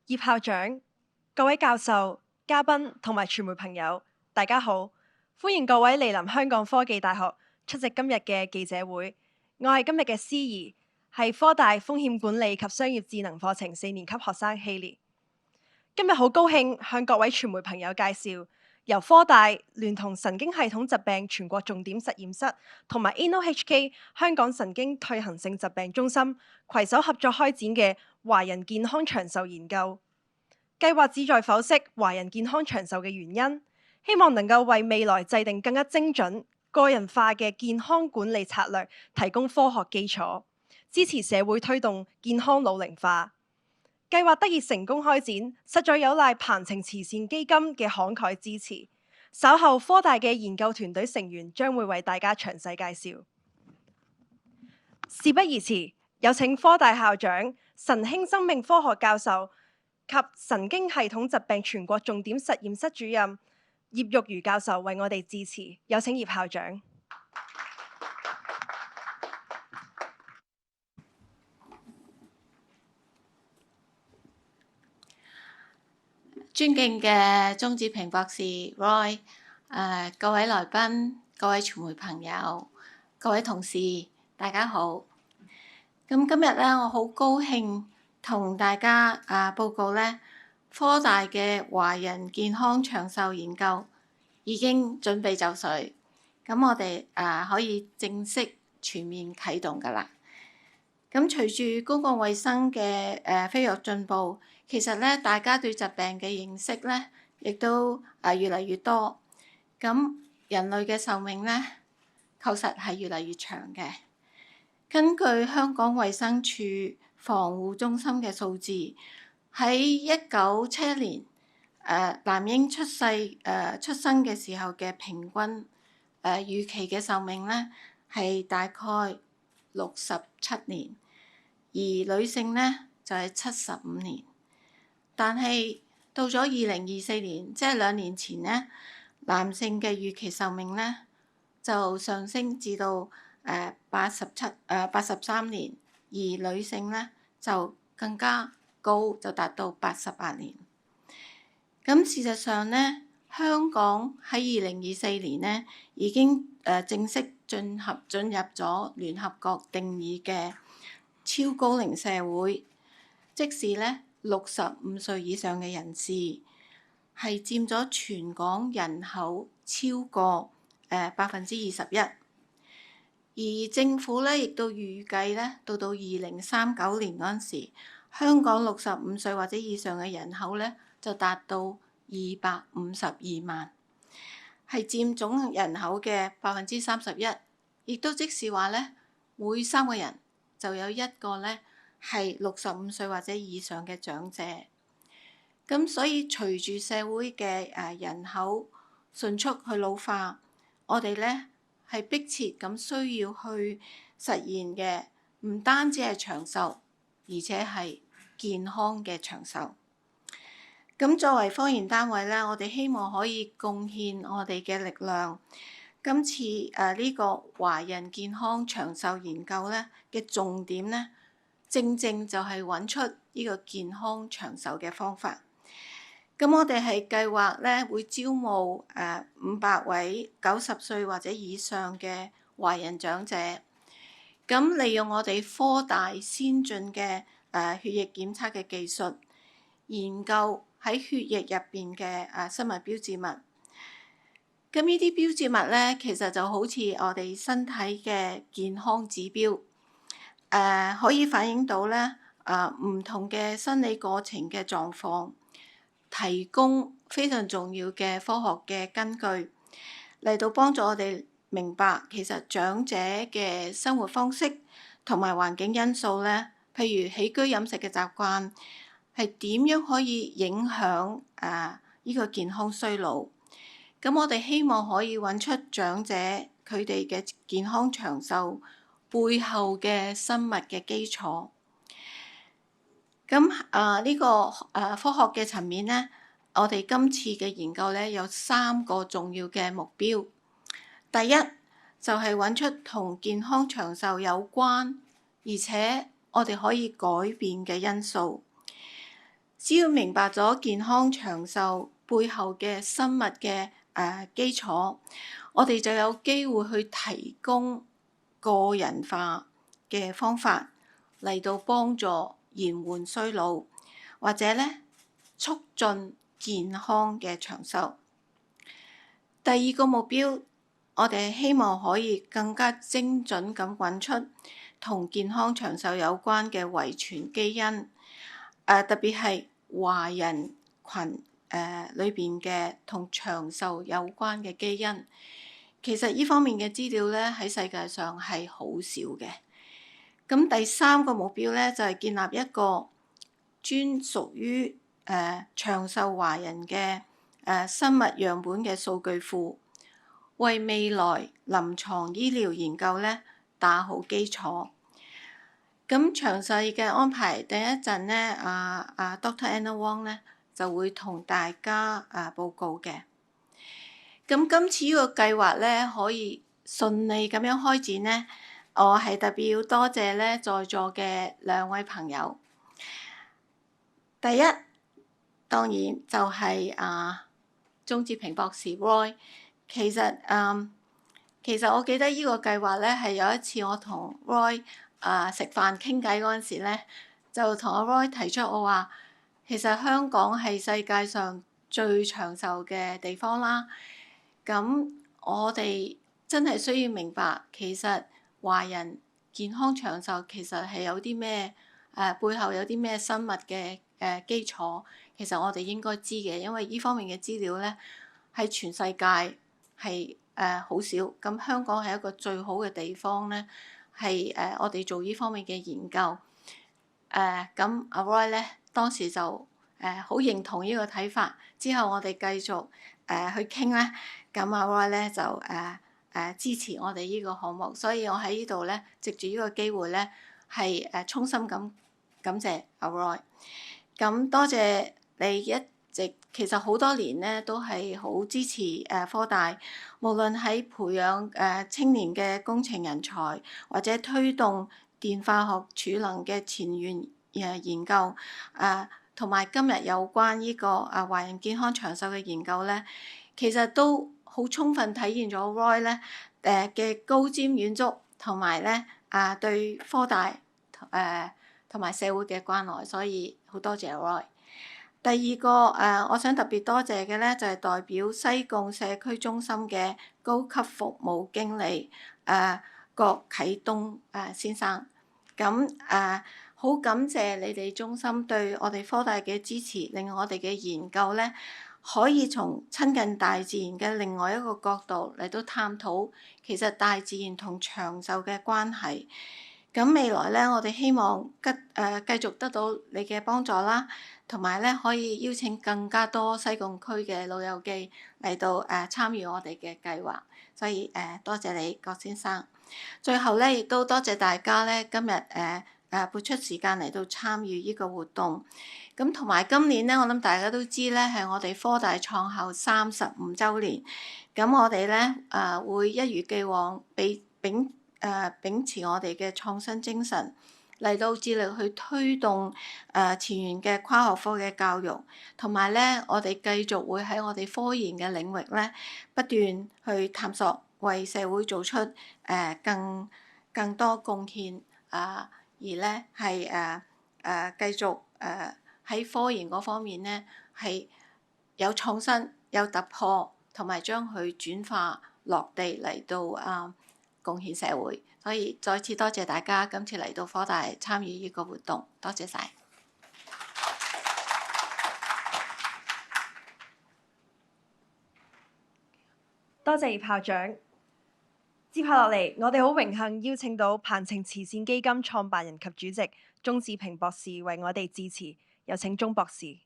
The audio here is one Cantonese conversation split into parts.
葉校長、各位教授、嘉賓同埋傳媒朋友，大家好！歡迎各位蒞臨香港科技大學出席今日嘅記者會。我係今日嘅司儀，係科大風險管理及商業智能課程4年級學生希廉。今日好高興向各位傳媒朋友介紹，由科大聯同神經系統疾病全國重點實驗室同埋 InnoHK 香港神經退行性疾病中心攜手合作開展嘅華人健康長壽研究。計劃旨在剖析華人健康長壽嘅原因，希望能夠為未來制定更加精準、個人化嘅健康管理策略提供科學基礎，支持社會推動健康老齡化。計劃得以成功開展，實在有賴鵬程慈善基金嘅慷慨支持。稍後科大嘅研究團隊成員將會為大家詳細介紹。事不宜遲，有請科大校長、神興生命科學教授及神經系統疾病全國重點實驗室主任葉玉如教授為我哋致辭。有請葉校長。尊敬嘅鍾志平博士 Roy，各位來賓、各位傳媒朋友、各位同事，大家好。咁今日咧，我好高興同大家報告咧，科大嘅華人健康長壽研究已經準備就緒，咁我哋可以正式全面啟動㗎喇。咁隨住公共衛生嘅飛躍進步，其實咧大家對疾病嘅認識咧，亦都越嚟越多。咁人類嘅壽命咧，確實係越嚟越長嘅。根據香港衛生署防護中心嘅數字，喺1971年，男嬰出生嘅時候嘅平均預期嘅壽命咧，係大概67年。而女性咧就係75年，但係到咗2024年，即係2年前咧，男性嘅預期壽命咧就上升至到83年，而女性咧就更加高，就達到88年。咁事實上咧，香港喺2024年咧已經正式進入咗聯合國定義嘅超高齡社會，即是咧65歲以上嘅人士係佔咗全港人口超過21%，而政府咧亦都預計咧到2039年嗰陣時，香港65歲或者以上嘅人口咧就達到252萬，係佔總人口嘅31%，亦都即是話咧每3個人就有一個咧係65歲或者以上嘅長者。咁所以隨住社會嘅人口迅速去老化，我哋咧係迫切咁需要去實現嘅，唔單止係長壽，而且係健康嘅長壽。咁作為科研單位咧，我哋希望可以貢獻我哋嘅力量。今次呢個華人健康長壽研究咧嘅重點咧，正正就係揾出呢個健康長壽嘅方法。咁我哋係計劃咧會招募500位90歲或者以上嘅華人長者，咁利用我哋科大先進嘅血液檢測嘅技術，研究喺血液入邊嘅生物標誌物。咁呢啲標誌物咧，其實就好似我哋身體嘅健康指標，可以反映到咧唔同嘅生理過程嘅狀況，提供非常重要嘅科學嘅根據，嚟到幫助我哋明白其實長者嘅生活方式同埋環境因素咧，譬如起居飲食嘅習慣，係點樣可以影響呢個健康衰老。咁我哋希望可以揾出長者佢哋嘅健康長壽背後嘅生物嘅基礎。咁呢個科學嘅層面咧，我哋今次嘅研究咧有3個重要嘅目標。第一就係揾出同健康長壽有關，而且我哋可以改變嘅因素。只要明白咗健康長壽背後嘅生物嘅基礎，我哋就有機會去提供個人化嘅方法嚟到幫助延緩衰老，或者咧促進健康嘅長壽。第二個目標，我哋希望可以更加精準咁揾出同健康長壽有關嘅遺傳基因，特別係華人群裏邊嘅同長壽有關嘅基因。其實呢方面嘅資料咧喺世界上係好少嘅。咁第三個目標咧就係建立一個專屬於長壽華人嘅生物樣本嘅數據庫，為未來臨床醫療研究咧打好基礎。咁詳細嘅安排，第一陣咧Dr. Anna Wong 咧就會同大家報告嘅。咁今次呢個計劃咧可以順利咁樣開展咧，我係特別要多謝咧在座嘅兩位朋友。第一，當然就係鍾志平博士 Roy。其實我記得呢個計劃咧係有一次我同 Roy 食飯傾偈嗰陣時咧，就同阿 Roy 提出我話，其實香港係世界上最長壽嘅地方啦。咁我哋真係需要明白，其實華人健康長壽其實係有啲咩背後有啲咩生物嘅基礎，其實我哋應該知嘅，因為呢方面嘅資料咧喺全世界係好少。咁香港係一個最好嘅地方咧，係我哋做呢方面嘅研究。咁阿 Roy 咧當時就好認同呢個睇法。之後我哋繼續去傾咧，咁阿 Roy 咧就支持我哋呢個項目，所以我喺呢度咧藉住呢個機會咧係衷心咁感謝阿 Roy。咁多謝你一直其實好多年咧都係好支持科大，無論喺培養青年嘅工程人才，或者推動電化學儲能嘅前沿研究，同埋今日有關呢個華人健康長壽嘅研究咧，其實都好充分體現咗 Roy 咧嘅高瞻遠矚，同埋咧對科大同埋社會嘅關愛，所以好多謝 Roy。第二個我想特別多謝嘅咧，就係代表西貢社區中心嘅高級服務經理郭啟東先生。咁好感謝你哋中心對我哋科大嘅支持，令我哋嘅研究咧可以從親近大自然嘅另外一個角度嚟到探討，其實大自然同長壽嘅關係。咁未來咧，我哋希望繼續得到你嘅幫助啦，同埋咧可以邀請更加多西貢區嘅老友記嚟到參與我哋嘅計劃。所以多謝你郭先生。最後咧，亦都多謝大家咧今日撥出時間嚟到參與呢個活動。咁同埋今年咧，我諗大家都知咧係我哋科大創校35週年。咁我哋咧會一如既往秉持我哋嘅創新精神，嚟到致力去推動前沿嘅跨學科嘅教育，同埋咧我哋繼續會喺我哋科研嘅領域咧不斷去探索，為社會做出更多貢獻而咧係繼續喺科研嗰方面咧係有創新、有突破，同埋將佢轉化落地嚟到貢獻社會。所以再次多謝大家今次嚟到科大參與呢個活動，多謝晒。多謝葉校長。接下落嚟，我哋好榮幸邀請到鵬程慈善基金創辦人及主席鍾志平博士為我哋致辭，有請鍾博士。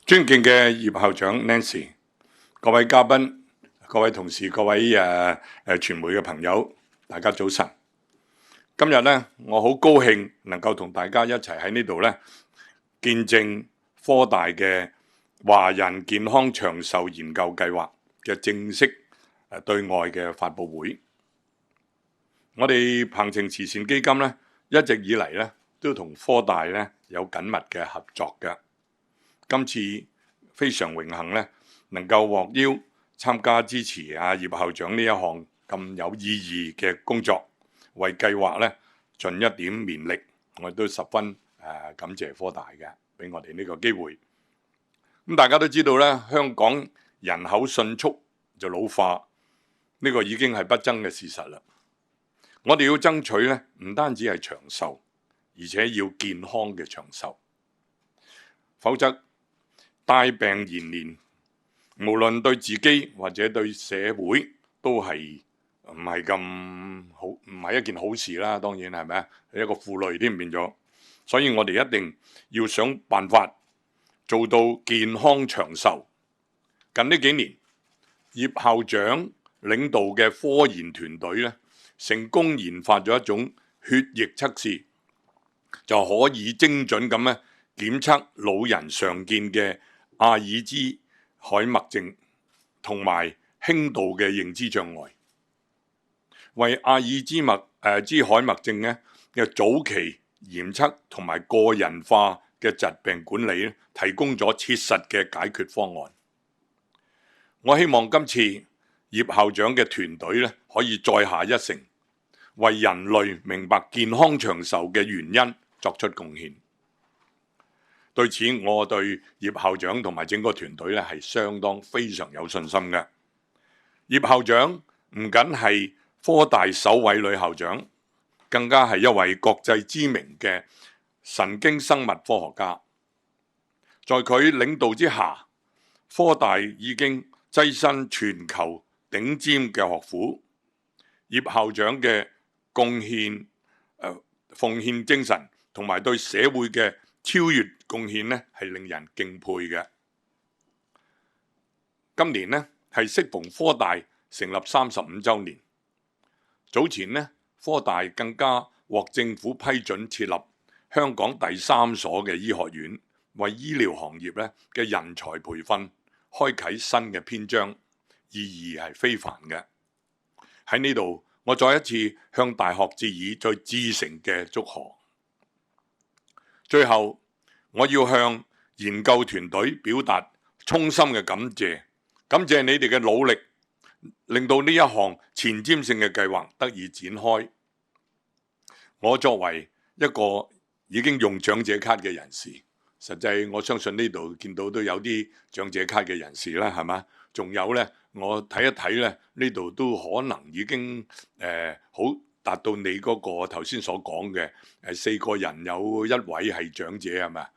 尊敬嘅葉校長 Nancy， 各位嘉賓、各位同事、各位傳媒嘅朋友，大家早晨。今日咧，我好高興能夠同大家一齊喺呢度咧見證科大嘅華人健康長壽研究計劃嘅正式對外嘅發佈會。我哋鵬程慈善基金咧一直以嚟咧都同科大咧有緊密嘅合作嘅。今次非常榮幸咧能夠獲邀參加支持葉校長呢一項咁有意義嘅工作，為計劃咧盡一點綿力，我都十分感謝科大嘅，俾我哋呢個機會。咁大家都知道咧，香港人口迅速就老化，呢個已經係不爭嘅事實啦。我哋要爭取咧，唔單止係長壽，而且要健康嘅長壽，否則帶病延年，無論對自己或者對社會都係唔係咁好，唔係一件好事啦。當然係咪啊？係一個負累添變咗，所以我哋一定要想辦法做到健康長壽。近呢幾年，葉校長領導嘅科研團隊咧，成功研發咗一種血液測試，就可以精準咁咧檢測老人常見嘅阿爾茲海默症同埋輕度嘅認知障礙，為阿爾茲海默症咧嘅早期檢測同埋個人化嘅疾病管理咧，提供咗切實嘅解決方案。我希望今次葉校長嘅團隊咧可以再下一城，為人類明白健康長壽嘅原因作出貢獻。對此，我對葉校長同埋整個團隊咧係相當非常有信心嘅。葉校長唔僅係科大首位女校長，更加係一位國際知名嘅神經生物科學家。在佢領導之下，科大已經躋身全球頂尖嘅學府。葉校長嘅貢獻、奉獻精神同埋對社會嘅超越貢獻呢，係令人敬佩嘅。今年呢係適逢科大成立35週年，早前呢科大更加獲政府批准設立香港第3所嘅醫學院，為醫療行業咧嘅人才培訓開啓新嘅篇章，意義係非凡嘅。喺呢度，我再一次向大學致以最至誠嘅祝賀。最後，我要向研究團隊表達衷心嘅感謝，感謝你哋嘅努力，令到呢一項前瞻性嘅計劃得以展開。我作為一個已經用長者卡嘅人士，實際我相信呢度見到都有啲長者卡嘅人士啦，係嘛？仲有呢，我睇一睇咧，呢度都可能已經好達到你嗰個頭先所講嘅4個人有1位係長者係咪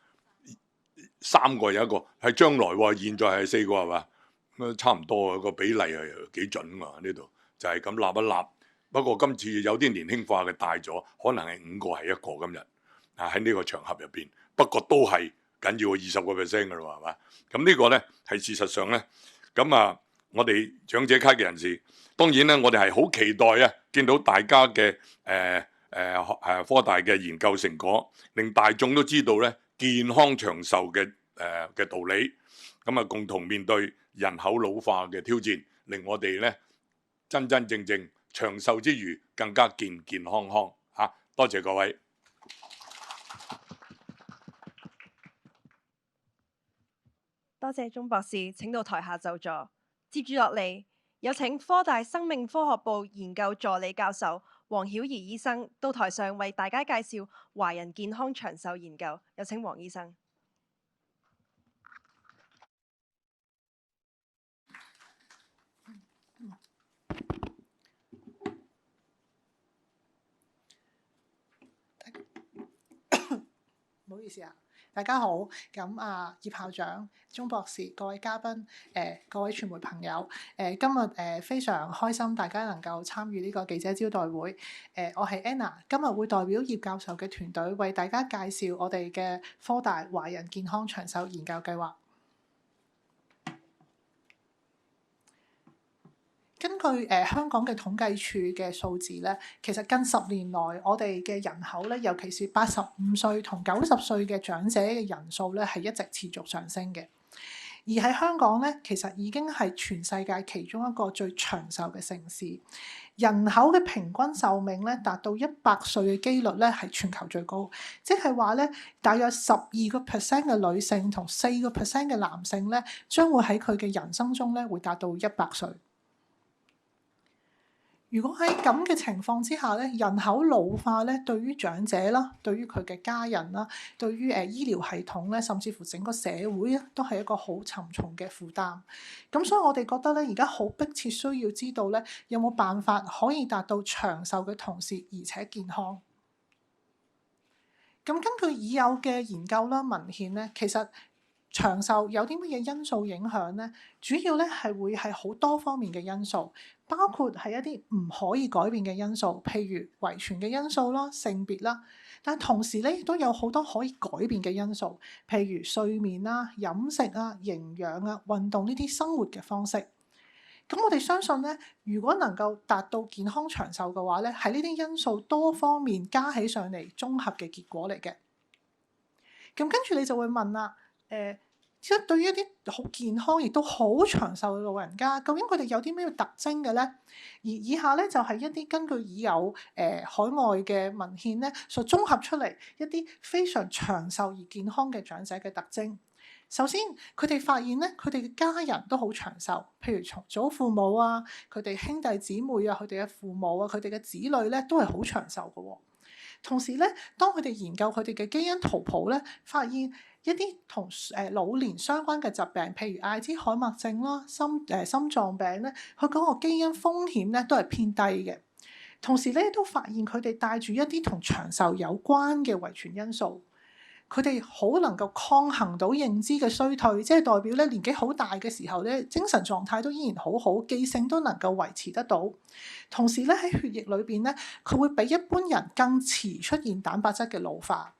？3個有1個係將來喎，現在係4個係嘛？差唔多個比例係幾準喎，呢度就係咁立一立。不過今次有啲年輕化嘅大咗，可能係5個係1個今日喺呢個場合入邊。不過都係緊要20% 嘅咯，係嘛？咁呢個呢係事實上呢。咁我哋長者卡嘅人士，當然咧，我哋係好期待見到大家嘅科大嘅研究成果，令大眾都知道咧健康長壽嘅道理，咁共同面對人口老化嘅挑戰，令我哋咧真真正正長壽之餘，更加健健康康嚇。多謝各位。多謝鐘博士，請到台下就座。接住落嚟，有請科大生命科學部研究助理教授黃曉怡醫生到台上為大家介紹華人健康長壽研究。有請黃醫生。唔好意思啊，大家好。咁葉校長、鐘博士、各位嘉賓、各位傳媒朋友，今日非常開心，大家能夠參與呢個記者招待會。我係 Anna，今日會代表葉教授嘅團隊為大家介紹我哋嘅科大華人健康長壽研究計劃。根據香港嘅統計處嘅數字咧，其實近10年來，我哋嘅人口咧，尤其是85歲同90歲嘅長者嘅人數咧，係一直持續上升嘅。而喺香港咧，其實已經係全世界其中一個最長壽嘅城市，人口嘅平均壽命咧達到100歲嘅機率咧係全球最高，即係話咧大約12% 嘅女性同4% 嘅男性咧，將會喺佢嘅人生中咧會達到100歲。如果喺咁嘅情況之下咧，人口老化咧，對於長者啦，對於佢嘅家人啦，對於醫療系統咧，甚至乎整個社會咧，都係一個好沉重嘅負擔。咁所以我哋覺得咧，而家好迫切需要知道咧，有冇辦法可以達到長壽嘅同時，而且健康。咁根據已有嘅研究啦、文獻咧，其實長壽有啲乜嘢因素影響咧？主要咧係會係好多方面嘅因素，包括係一啲唔可以改變嘅因素，譬如遺傳嘅因素啦、性別啦。但同時咧，亦都有好多可以改變嘅因素，譬如睡眠啊、飲食啊、營養啊、運動呢啲生活嘅方式。咁我哋相信咧，如果能夠達到健康長壽嘅話咧，係呢啲因素多方面加起上嚟綜合嘅結果嚟嘅。咁跟住你就會問啦，即係對於一啲好健康亦都好長壽嘅老人家，究竟佢哋有啲咩特徵嘅咧？而以下咧就係一啲根據已有海外嘅文獻咧所綜合出嚟一啲非常長壽而健康嘅長者嘅特徵。首先，佢哋發現咧，佢哋嘅家人都好長壽，譬如從祖父母啊、佢哋兄弟姊妹啊、佢哋嘅父母啊、佢哋嘅子女咧，都係好長壽嘅喎。同時咧，當佢哋研究佢哋嘅基因圖譜咧，發現一啲同老年相關嘅疾病，譬如阿茲海默症啦、心臟病咧，佢嗰個基因風險咧都係偏低嘅。同時咧，都發現佢哋帶住一啲同長壽有關嘅遺傳因素。佢哋好能夠抗衡到認知嘅衰退，即係代表咧年紀好大嘅時候咧，精神狀態都依然好好，記性都能夠維持得到。同時咧喺血液裏邊咧，佢會比一般人更遲出現蛋白質嘅老化。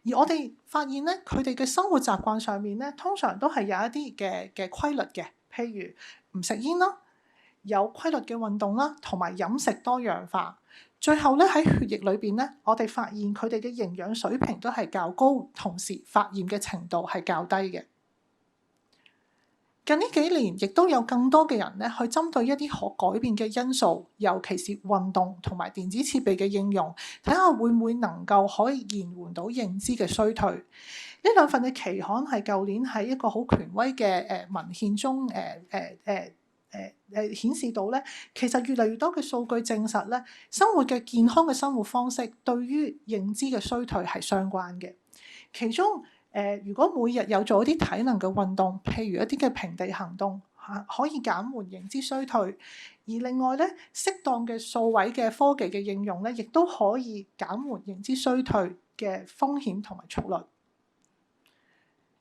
而我哋發現咧，佢哋嘅生活習慣上面咧，通常都係有一啲嘅規律嘅，譬如唔食煙啦，有規律嘅運動啦，同埋飲食多樣化。最後咧喺血液裏邊咧，我哋發現佢哋嘅營養水平都係較高，同時發炎嘅程度係較低嘅。近呢幾年，亦都有更多嘅人咧去針對一啲可改變嘅因素，尤其是運動同埋電子設備嘅應用，睇下會唔會能夠可以延緩到認知嘅衰退。呢兩份嘅期刊係舊年喺一個好權威嘅文獻中顯示到咧，其實越嚟越多嘅數據證實咧，生活嘅健康嘅生活方式對於認知嘅衰退係相關嘅。其中如果每日有做一啲體能嘅運動，譬如一啲嘅平地行動，可以減緩認知衰退。而另外咧，適當嘅數位嘅科技嘅應用咧，亦都可以減緩認知衰退嘅風險同埋速率。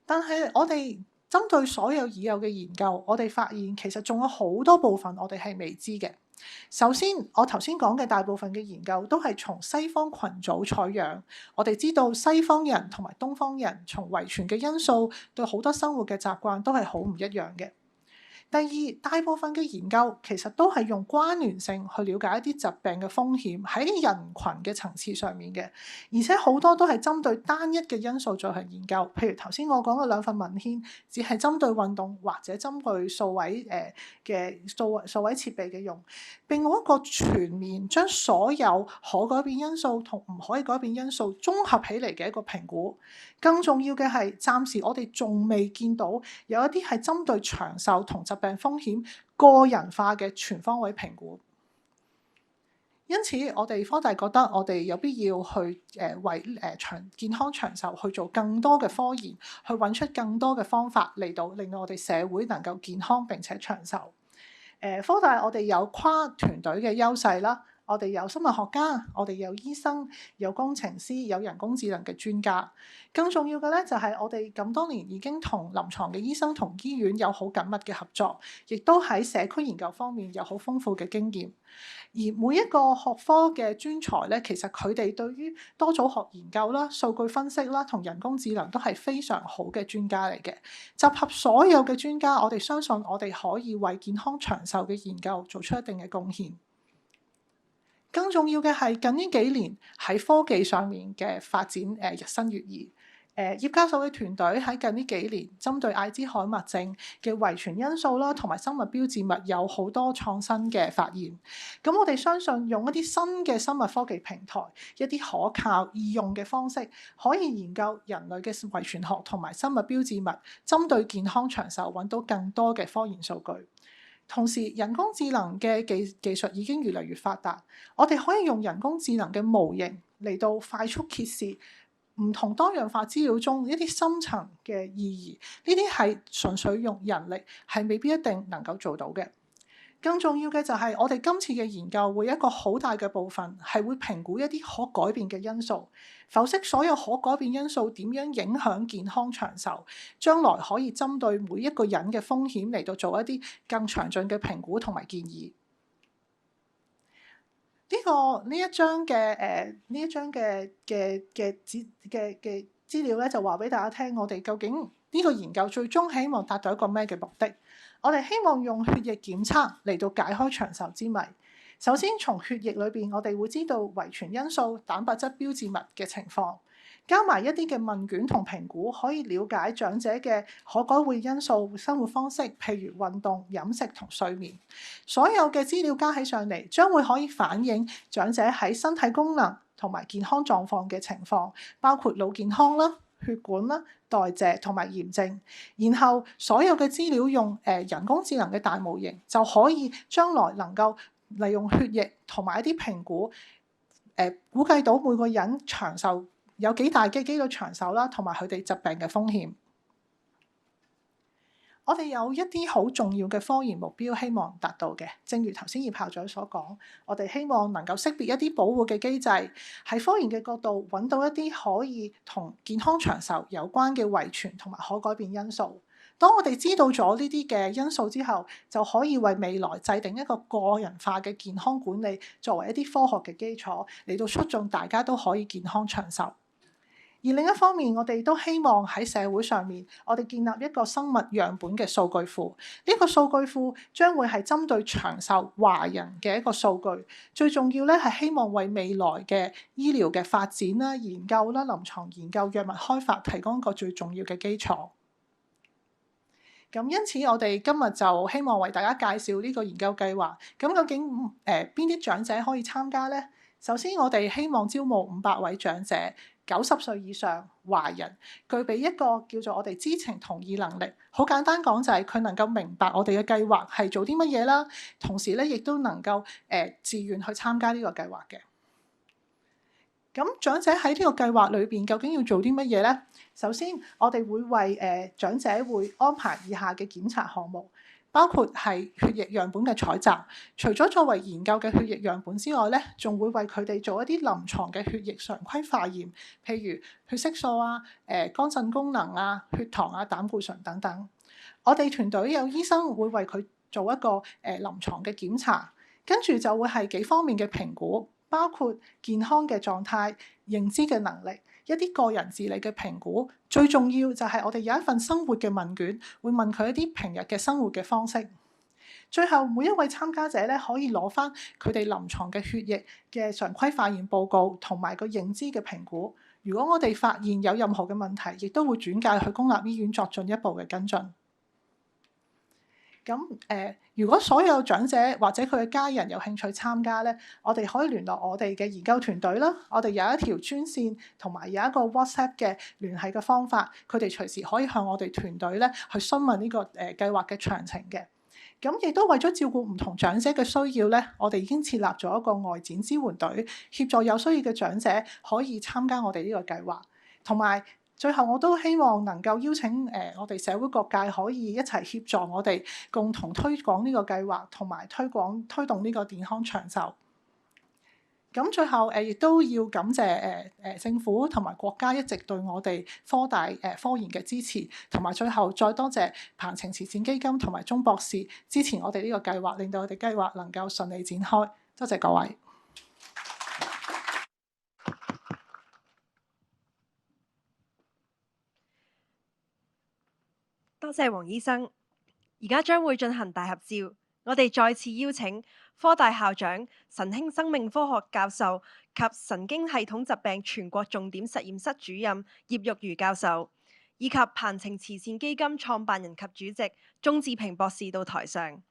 但係我哋針對所有已有嘅研究，我哋發現其實仲有好多部分我哋係未知嘅。首先，我頭先講嘅大部分嘅研究都係從西方群組採樣，我哋知道西方人同埋東方人從遺傳嘅因素對好多生活嘅習慣都係好唔一樣嘅。第二，大部分嘅研究其實都係用關聯性去了解一啲疾病嘅風險喺人群嘅層次上面嘅，而且好多都係針對單一嘅因素進行研究。譬如頭先我講嘅兩份文獻，只係針對運動或者針對數位設備嘅用，並冇一個全面將所有可改變因素同唔可以改變因素綜合起嚟嘅一個評估。更重要嘅係，暫時我哋仲未見到有一啲係針對長壽同疾病風險個人化嘅全方位評估。因此，我哋科大覺得我哋有必要去為健康長壽去做更多嘅科研，去揾出更多嘅方法嚟到令到我哋社會能夠健康並且長壽。科大我哋有跨團隊嘅優勢啦。我哋有生物學家，我哋有醫生，有工程師，有人工智能嘅專家。更重要嘅咧，就係我哋咁多年已經同臨床嘅醫生同醫院有好緊密嘅合作，亦都喺社區研究方面有好豐富嘅經驗。而每一個學科嘅專才咧，其實佢哋對於多組學研究啦、數據分析啦同人工智能都係非常好嘅專家嚟嘅。集合所有嘅專家，我哋相信我哋可以為健康長壽嘅研究做出一定嘅貢獻。更重要嘅係近呢幾年喺科技上面嘅發展日新月異，葉教授嘅團隊喺近呢幾年針對艾滋海默症嘅遺傳因素啦，同埋生物標誌物有好多創新嘅發現。咁我哋相信用一啲新嘅生物科技平台，一啲可靠易用嘅方式，可以研究人類嘅遺傳學同埋生物標誌物，針對健康長壽揾到更多嘅科研數據。同時，人工智能嘅技術已經越嚟越發達，我哋可以用人工智能嘅模型嚟到快速揭示唔同多樣化資料中一啲深層嘅意義，呢啲係純粹用人力係未必一定能夠做到嘅。更重要嘅就係我哋今次嘅研究會一個好大嘅部分係會評估一啲可改變嘅因素，剖析所有可改變因素點樣影響健康長壽，將來可以針對每一個人嘅風險嚟到做一啲更詳盡嘅評估同埋建議。呢一張嘅資料咧，就話俾大家聽，我哋究竟呢個研究最終希望達到一個咩嘅目的？我哋希望用血液檢測嚟到解開長壽之謎。首先，從血液裏邊，我哋會知道遺傳因素、蛋白質標誌物嘅情況，加埋一啲嘅問卷同評估，可以了解長者嘅可改會因素、生活方式，譬如運動、飲食同睡眠。所有嘅資料加起上嚟，將會可以反映長者喺身體功能同埋健康狀況嘅情況，包括腦健康啦、血管啦、代謝同埋炎症。然後所有嘅資料用人工智能嘅大模型，就可以將來能夠利用血液同埋一啲評估，估計到每個人長壽有幾大嘅機率長壽啦，同埋佢哋疾病嘅風險。我哋有一啲好重要嘅科研目標，希望達到嘅。正如頭先葉校長所講，我哋希望能夠識別一啲保護嘅機制，喺科研嘅角度揾到一啲可以同健康長壽有關嘅遺傳同埋可改變因素。當我哋知道咗呢啲嘅因素之後，就可以為未來制定一個個人化嘅健康管理，作為一啲科學嘅基礎，嚟到促進大家都可以健康長壽。而另一方面，我哋都希望喺社會上面，我哋建立一個生物樣本嘅數據庫。呢個數據庫將會係針對長壽華人嘅一個數據。最重要咧係希望為未來嘅醫療嘅發展啦、研究啦、臨床研究、藥物開發提供一個最重要嘅基礎。咁因此，我哋今日就希望為大家介紹呢個研究計劃。咁究竟邊啲長者可以參加呢？首先，我哋希望招募500位長者，90歲以上華人，具備一個叫做我哋知情同意能力。好簡單講就係佢能夠明白我哋嘅計劃係做啲乜嘢啦，同時咧亦都能夠自願去參加呢個計劃嘅。咁長者喺呢個計劃裏邊究竟要做啲乜嘢呢？首先，我哋會為長者會安排以下嘅檢查項目，包括係血液樣本嘅採集。除咗作為研究嘅血液樣本之外咧，仲會為佢哋做一啲臨床嘅血液常規化驗，譬如血色素啊、肝腎功能啊、血糖啊、膽固醇等等。我哋團隊有醫生會為佢做一個臨床嘅檢查，跟住就會係幾方面嘅評估，包括健康嘅狀態、認知嘅能力、一啲個人自理嘅評估。最重要就係我哋有一份生活嘅問卷，會問佢一啲平日嘅生活嘅方式。最後每一位參加者咧可以攞返佢哋臨床嘅血液嘅常規化驗報告同埋個認知嘅評估。如果我哋發現有任何嘅問題，亦都會轉介去公立醫院作進一步嘅跟進。咁如果所有長者或者佢嘅家人有興趣參加咧，我哋可以聯絡我哋嘅研究團隊啦。我哋有一條專線同埋有一個 WhatsApp 嘅聯繫嘅方法，佢哋隨時可以向我哋團隊咧去詢問呢個計劃嘅詳情嘅。咁亦都為咗照顧唔同長者嘅需要咧，我哋已經設立咗一個外展支援隊，協助有需要嘅長者可以參加我哋呢個計劃。同埋最後我都希望能夠邀請我哋社會各界可以一齊協助我哋共同推廣呢個計劃，同埋推動呢個健康長壽。咁最後亦都要感謝政府同埋國家一直對我哋科大科研嘅支持，同埋最後再多謝鵬程慈善基金同埋鐘博士支持我哋呢個計劃，令到我哋計劃能夠順利展開。多謝各位。多謝黃醫生。而家將會進行大合照，我哋再次邀請科大校長、神興生命科學教授及神經系統疾病全國重點實驗室主任葉玉如教授，以及鵬程慈善基金創辦人及主席鍾志平博士到台上。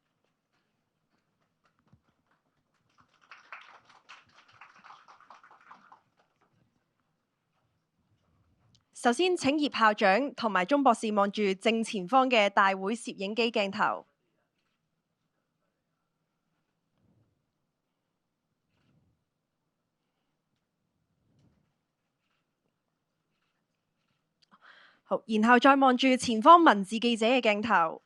首先請葉校長同埋鍾博士望住正前方嘅大會攝影機鏡頭。好，然後再望住前方文字記者嘅鏡頭。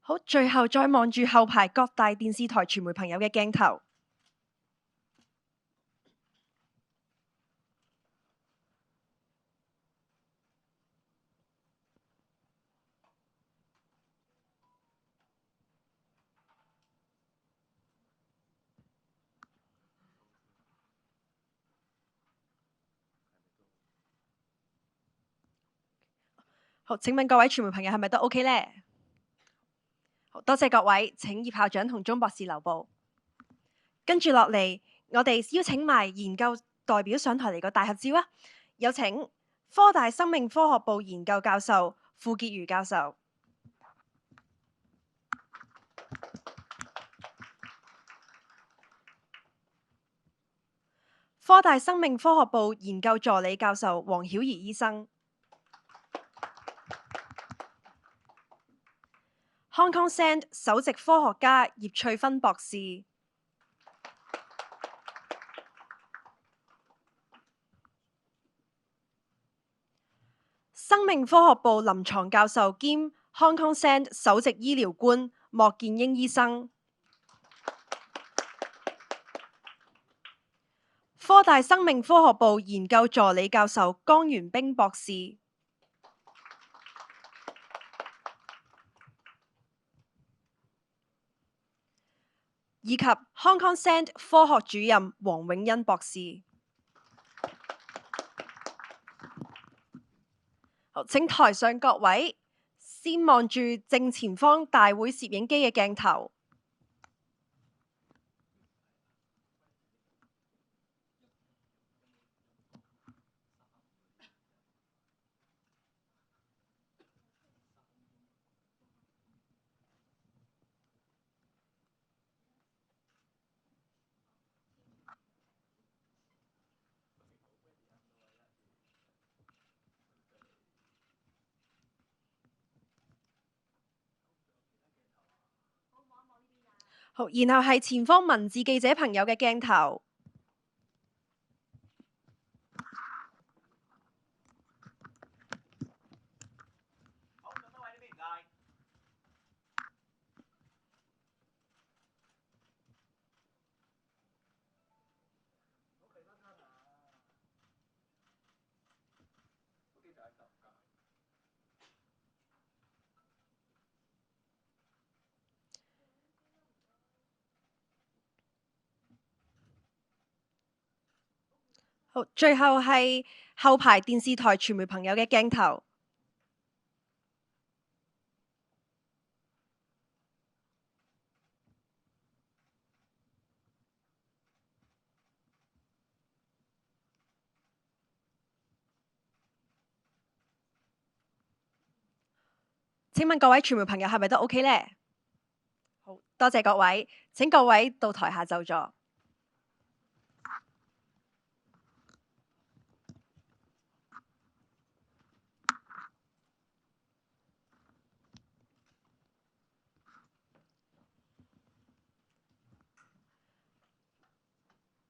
好，最後再望住後排各大電視台傳媒朋友嘅鏡頭。好，請問各位傳媒朋友係咪都 OK 呢？好，多謝各位，請葉校長同鍾博士留步。跟住落嚟，我哋邀請埋研究代表上台嚟個大合照啊！有請科大生命科學部研究教授傅傑如教授，科大生命科學部研究助理教授黃曉怡醫生，Hong Kong SEND 首席科學家葉翠芬博士，生命科學部臨床教授兼 Hong Kong SEND 首席醫療官莫建英醫生，科大生命科學部研究助理教授江元彬博士，以及 Hong Kong SEND 科學主任黃永欣博士。好，請台上各位先望住正前方大會攝影機嘅鏡頭。好，然後係前方文字記者朋友嘅鏡頭。好，最後係後排電視台傳媒朋友嘅鏡頭。請問各位傳媒朋友係咪都 OK 呢？好，多謝各位，請各位到台下就座。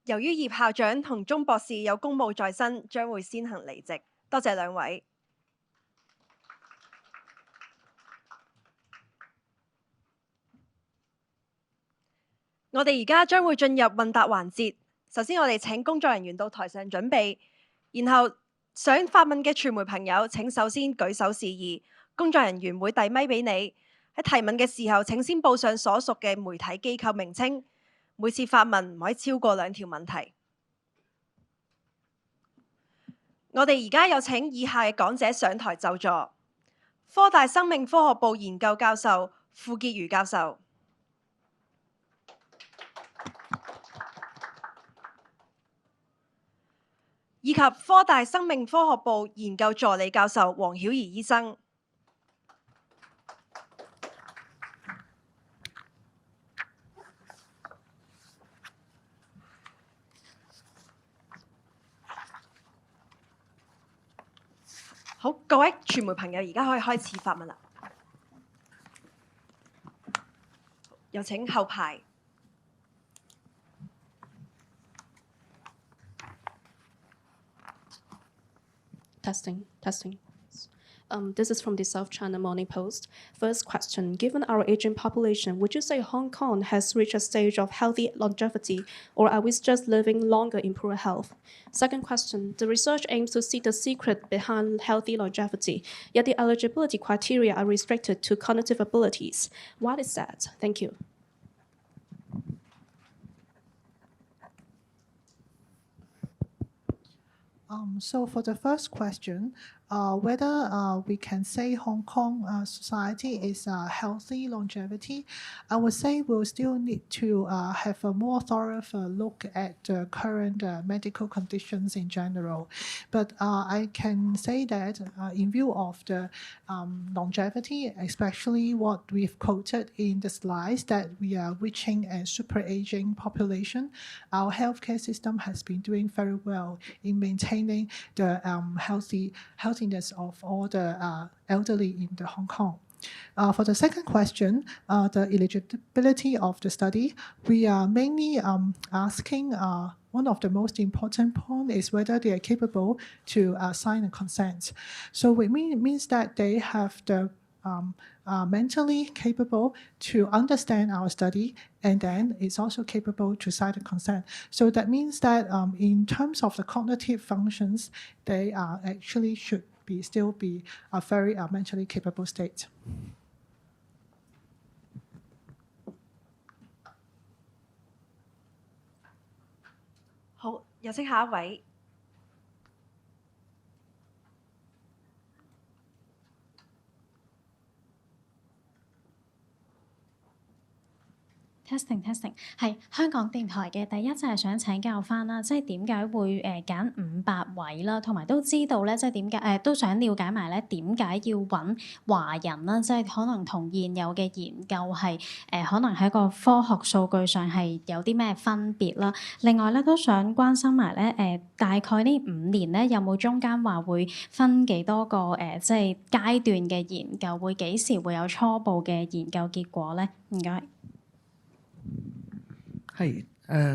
由於葉校長同鍾博士有公務在身，將會先行離席。多謝兩位。我哋而家將會進入問答環節。首先，我哋請工作人員到台上準備，然後想發問嘅傳媒朋友請首先舉手示意，工作人員會遞咪俾你。喺提問嘅時候，請先報上所屬嘅媒體機構名稱。每次發問唔可以超過2條問題。我哋而家有請以下嘅講者上台就座：科大生命科學部研究教授傅潔如教授，以及科大生命科學部研究助理教授黃曉怡醫生。好，各位傳媒朋友，而家可以開始發問啦。有請後排。Testing. This is from the South China Morning Post. First question, given our aging population, would you say Hong Kong has reached a stage of healthy longevity, or are we just living longer in poor health? Second question, the research aims to see the secret behind healthy longevity, yet the eligibility criteria are restricted to cognitive abilities. What is that? Thank you. So for the first question, whether we can say Hong Kong society is healthy longevity, I would say we'll still need to have a more thorough look at the current medical conditions in general. But I can say that in view of the longevity, especially what we've quoted in the slides, that we are reaching a super aging population, our healthcare system has been doing very well in maintaining the healthiness of all the elderly in the Hong Kong. For the second question, the eligibility of the study, we are mainly asking one of the most important points is whether they are capable to sign a consent. So it means that they have the mentally capable to understand our study, and then it's also capable to sign the consent. So that means that in terms of the cognitive functions, they actually should still be a very mentally capable state. 好，有請下一位。testing 係香港電台嘅。第一就係想請教翻啦，即係點解會揀500位啦，同埋都知道咧，即係點解都想了解埋咧點解要揾華人啦，即係可能同現有嘅研究係可能喺個科學數據上係有啲咩分別啦。另外咧都想關心埋咧大概呢5年咧有冇中間話會分幾多個即係階段嘅研究，會幾時會有初步嘅研究結果咧？唔該。係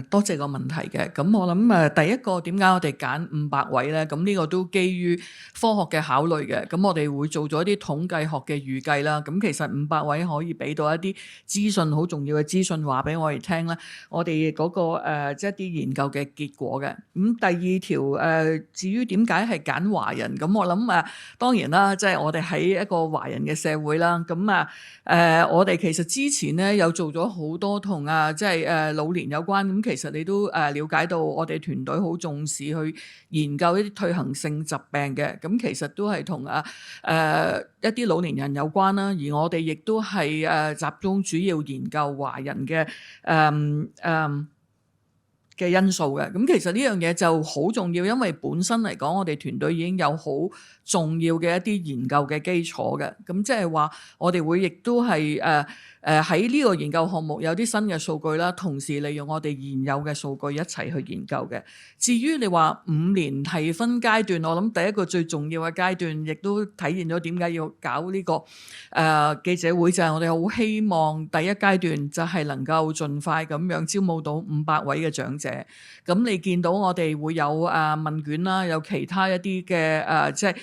多謝個問題嘅。咁我諗第一個點解我哋揀500位咧？咁呢個都基於科學嘅考慮嘅。咁我哋會做咗一啲統計學嘅預計啦。咁其實500位可以俾到一啲資訊，好重要嘅資訊話俾我哋聽咧。我哋嗰個即係一啲研究嘅結果嘅。咁第二條至於點解係揀華人？咁我諗當然啦，即係我哋喺一個華人嘅社會啦。咁我哋其實之前咧有做咗好多同即係老年有關。咁其實你都了解到我哋團隊好重視去研究一啲退行性疾病嘅，咁其實都係同一啲老年人有關啦。而我哋亦都係集中主要研究華人嘅嘅因素嘅。咁其實呢樣嘢就好重要，因為本身嚟講，我哋團隊已經有好重要嘅一啲研究嘅基礎嘅。咁即係話我哋會亦都係喺呢個研究項目有啲新嘅數據啦，同時利用我哋現有嘅數據一齊去研究嘅。至於你話5年係分階段，我諗第一個最重要嘅階段，亦都體現咗點解要搞呢個記者會，就係我哋好希望第一階段就係能夠盡快咁樣招募到500位嘅長者。咁你見到我哋會有問卷啦，有其他一啲嘅即係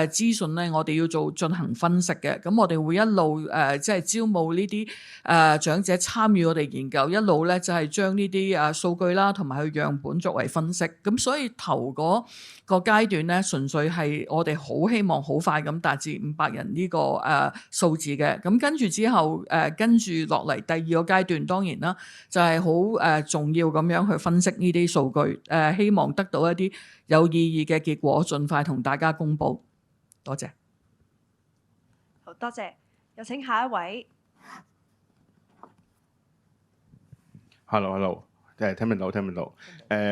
資訊咧，我哋要進行分析嘅。咁我哋會一路即係招募募呢啲長者參與我哋研究，一路咧就係將呢啲數據啦同埋佢樣本作為分析。咁所以頭嗰個階段咧，純粹係我哋好希望好快咁達至500人呢個數字嘅。咁跟住之後跟住落嚟第二個階段，當然啦就係好重要咁樣去分析呢啲數據，希望得到一啲有意義嘅結果，盡快同大家公佈。多謝。好多謝，有請下一位。Hello，聽唔到。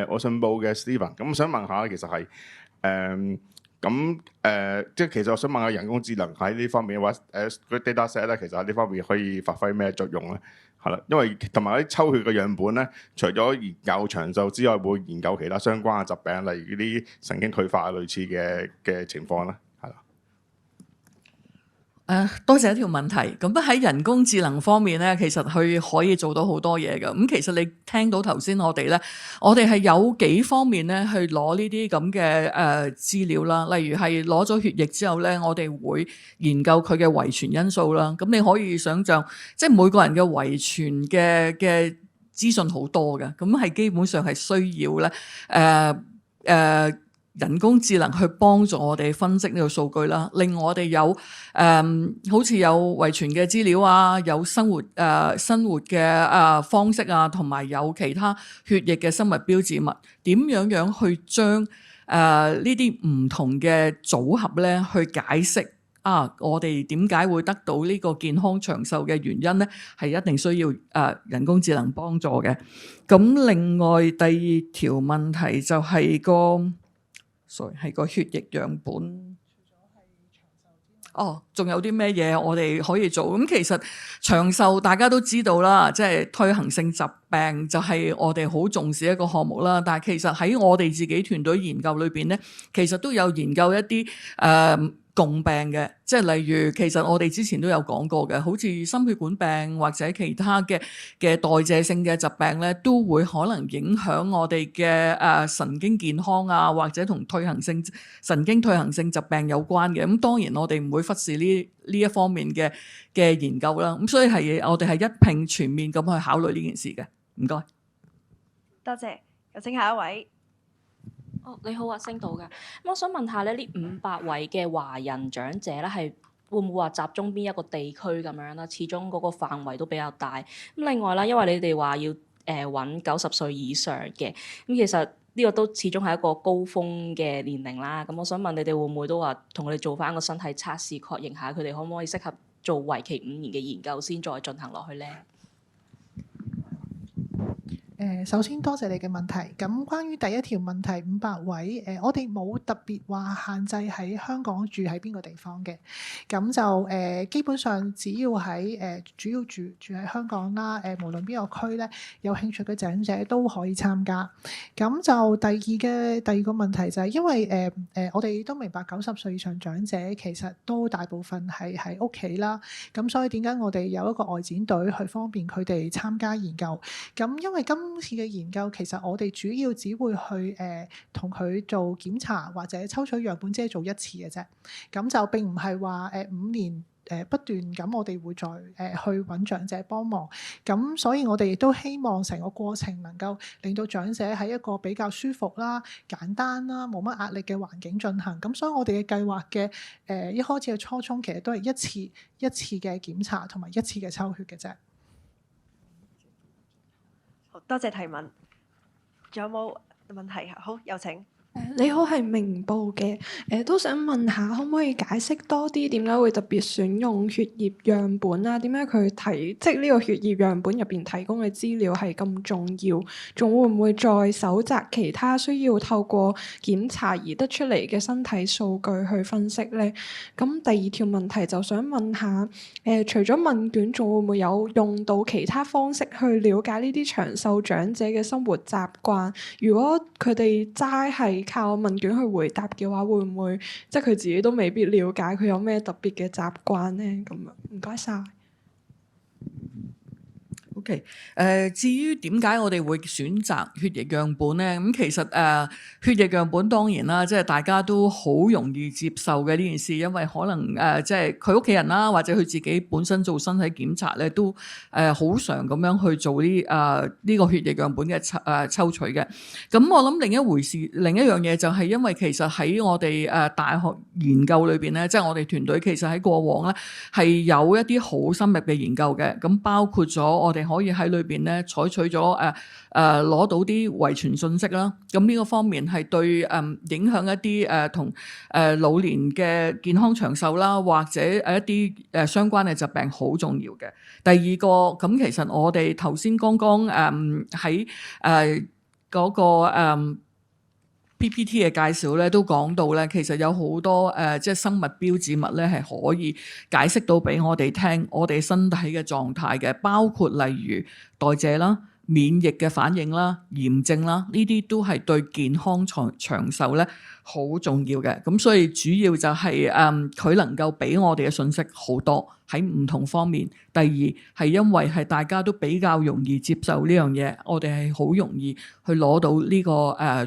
我信報嘅 Steven， 咁我想問下，其實係即係其實我想問下人工智能喺呢方面嘅話，個 data set 咧，其實喺呢方面可以發揮咩作用咧？係啦，因為同埋啲抽血嘅樣本咧，除咗研究長壽之外，會研究其他相關嘅疾病，例如啲神經退化類似嘅情況咧。多謝一條問題。咁喺人工智能方面咧，其實佢可以做到好多嘢嘅。咁其實你聽到頭先我哋係有幾方面咧去攞呢啲咁嘅資料啦。例如係攞咗血液之後咧，我哋會研究佢嘅遺傳因素啦。咁你可以想象，即係每個人嘅遺傳嘅資訊好多嘅，咁係基本上係需要咧人工智能去幫助我哋分析呢個數據啦，令我哋有好似有遺傳嘅資料啊，有生活嘅方式啊，同埋有其他血液嘅生物標誌物，點樣去將呢啲唔同嘅組合咧去解釋我哋點解會得到呢個健康長壽嘅原因咧，係一定需要人工智能幫助嘅。咁另外第二條問題就係係個血液樣本。仲有啲咩嘢我哋可以做？咁其實長壽大家都知道啦，即係退行性疾病就係我哋好重視一個項目啦。但係其實喺我哋自己團隊研究裏邊咧，其實都有研究一啲共病嘅，即係例如其實我哋之前都有講過嘅，好似心血管病或者其他嘅代謝性嘅疾病咧，都會可能影響我哋嘅神經健康啊，或者同神經退行性疾病有關嘅。咁當然我哋唔會忽視呢一方面嘅研究啦。咁所以我哋係一併全面咁去考慮呢件事嘅。唔該，多謝，有請下一位。你好啊，星島㗎。我想問下咧，呢500位嘅華人長者咧，係會唔會話集中邊一個地區咁樣啦？始終嗰個範圍都比較大。咁另外啦，因為你哋話要揾90歲以上嘅，咁其實呢個都始終係一個高峰嘅年齡啦。咁我想問你哋會唔會都話同佢哋做翻個身體測試，確認下佢哋可唔可以適合做為期5年嘅研究先再進行落去咧？首先多謝你嘅問題。咁關於第一條問題500位，我哋冇特別話限制喺香港住喺邊個地方嘅。咁就基本上只要喺主要住喺香港啦，無論邊個區咧，有興趣嘅長者都可以參加。咁就第二個問題就係因為我哋都明白90歲以上長者其實都大部分係喺屋企啦。咁所以點解我哋有一個外展隊去方便佢哋參加研究？咁因為今次嘅研究其實我哋主要只會去同佢做檢查或者抽取樣本，只係做一次嘅啫。咁就並唔係話5年不斷咁，我哋會再去揾長者幫忙。咁所以我哋亦都希望成個過程能夠令到長者喺一個比較舒服啦、簡單啦、冇乜壓力嘅環境進行。咁所以我哋嘅計劃嘅一開始嘅初衷其實都係一次嘅檢查同埋一次嘅抽血嘅啫。多謝提問，仲有冇問題？好，有請。你好，係明報嘅，都想問下，可唔可以解釋多啲點解會特別選用血液樣本啊？點解佢即係呢個血液樣本入邊提供嘅資料係咁重要？仲會唔會再搜集其他需要透過檢查而得出嚟嘅身體數據去分析咧？咁第二條問題就想問下，除咗問卷，仲會唔會有用到其他方式去了解呢啲長壽長者嘅生活習慣？如果佢哋齋係靠問卷去回答嘅話，會唔會即係佢自己都未必了解佢有咩特別嘅習慣咧？咁樣唔該晒。OK， 至於點解我哋會選擇血液樣本咧？咁其實血液樣本當然啦，即係大家都好容易接受嘅呢件事，因為可能即係佢屋企人啦，或者佢自己本身做身體檢查咧，都好常咁樣去做呢個血液樣本嘅抽取嘅。咁我諗另一樣嘢就係因為其實喺我哋大學研究裏邊咧，即係我哋團隊其實喺過往咧係有一啲好深入嘅研究嘅，咁包括咗我哋可以喺裏邊咧採取咗攞到啲遺傳信息啦，咁呢個方面係對影響一啲同老年嘅健康長壽啦，或者一啲相關嘅疾病好重要嘅。第二個咁其實我哋頭先剛剛喺嗰個PPT 嘅介紹咧，都講到咧，其實有好多即係生物標誌物咧，係可以解釋到俾我哋聽，我哋身體嘅狀態嘅，包括例如代謝啦、免疫嘅反應啦、炎症啦，呢啲都係對健康長壽咧好重要嘅。咁所以主要就係佢能夠俾我哋嘅信息好多喺唔同方面。第二係因為係大家都比較容易接受呢樣嘢，我哋係好容易去攞到呢個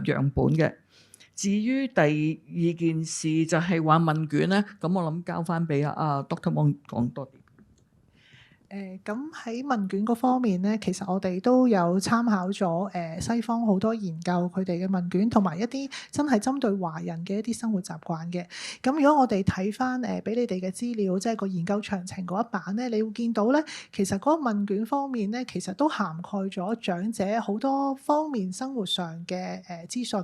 樣本嘅。至於第二件事就係話問卷咧，咁我諗交翻俾Dr. Wong 講多啲。咁喺問卷嗰方面咧，其實我哋都有參考咗西方好多研究佢哋嘅問卷，同埋一啲真係針對華人嘅一啲生活習慣嘅。咁如果我哋睇翻俾你哋嘅資料，即係個研究詳情嗰一版咧，你會見到咧，其實嗰個問卷方面咧，其實都涵蓋咗長者好多方面生活上嘅資訊。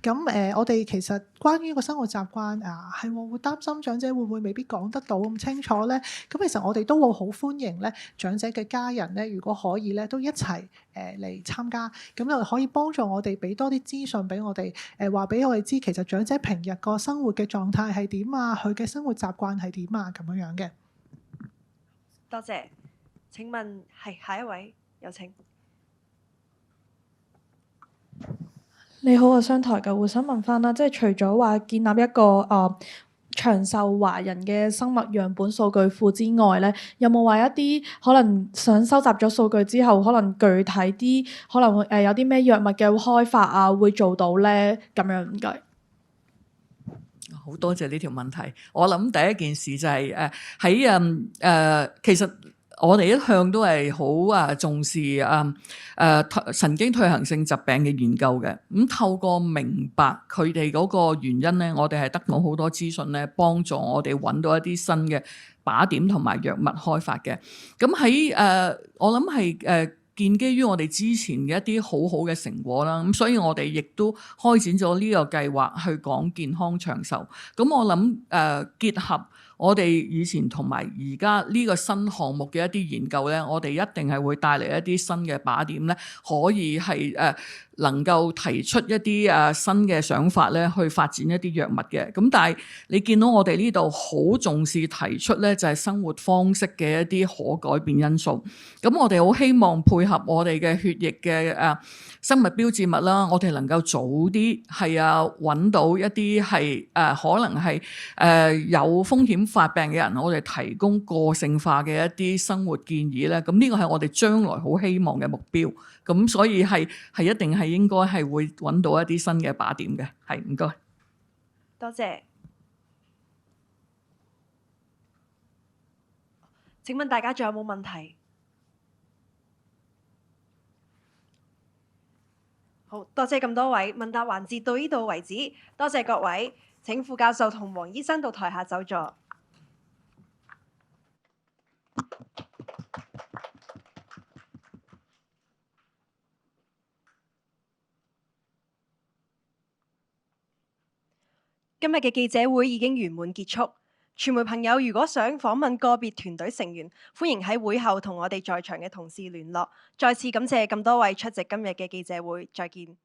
咁我哋其實關於個生活習慣係會擔心長者會唔會未必講得到咁清楚咧？咁其實我哋都會好歡迎咧，長者嘅家人咧，如果可以咧，都一齊嚟參加，咁就可以幫助我哋俾多啲資訊俾我哋，話俾我哋知，其實長者平日個生活嘅狀態係點啊，佢嘅生活習慣係點啊，咁樣樣嘅。多謝。請問係下一位，有請。你好，我商台嘅，會想問翻啦，即係除咗話建立一個長壽華人嘅生物樣本數據庫之外咧，有冇話一啲可能想收集咗數據之後，可能具體啲，可能會有啲咩藥物嘅開發啊，會做到咧？咁樣唔該。好多謝呢條問題。我諗第一件事就係其實我哋一向都係好重視神經退行性疾病嘅研究嘅。咁透過明白佢哋嗰個原因咧，我哋係得到好多資訊咧，幫助我哋揾到一啲新嘅靶點同埋藥物開發嘅。咁喺我諗係建基於我哋之前嘅一啲好好嘅成果啦，咁所以我哋亦都開展咗呢個計劃去講健康長壽。咁我諗結合我哋以前同埋而家呢個新項目嘅一啲研究咧，我哋一定係會帶嚟一啲新嘅靶點咧，可以係能夠提出一啲新嘅想法咧，去發展一啲藥物嘅。咁但係你見到我哋呢度好重視提出咧，就係生活方式嘅一啲可改變因素。咁我哋好希望配合我哋嘅血液嘅生物標誌物啦，我哋能夠早啲係揾到一啲係可能係有風險發病嘅人，我哋提供個性化嘅一啲生活建議咧。咁呢個係我哋將來好希望嘅目標。咁所以係一定係應該係會揾到一啲新嘅靶點嘅。係，唔該。多謝。請問大家仲有冇問題？好多謝咁多位，問答環節到呢度為止。多謝各位，請副教授同黃醫生到台下就座。今日嘅記者會已經圓滿結束。傳媒朋友如果想訪問個別團隊成員，歡迎喺會後同我哋在場嘅同事聯絡。再次感謝咁多位出席今日嘅記者會，再見。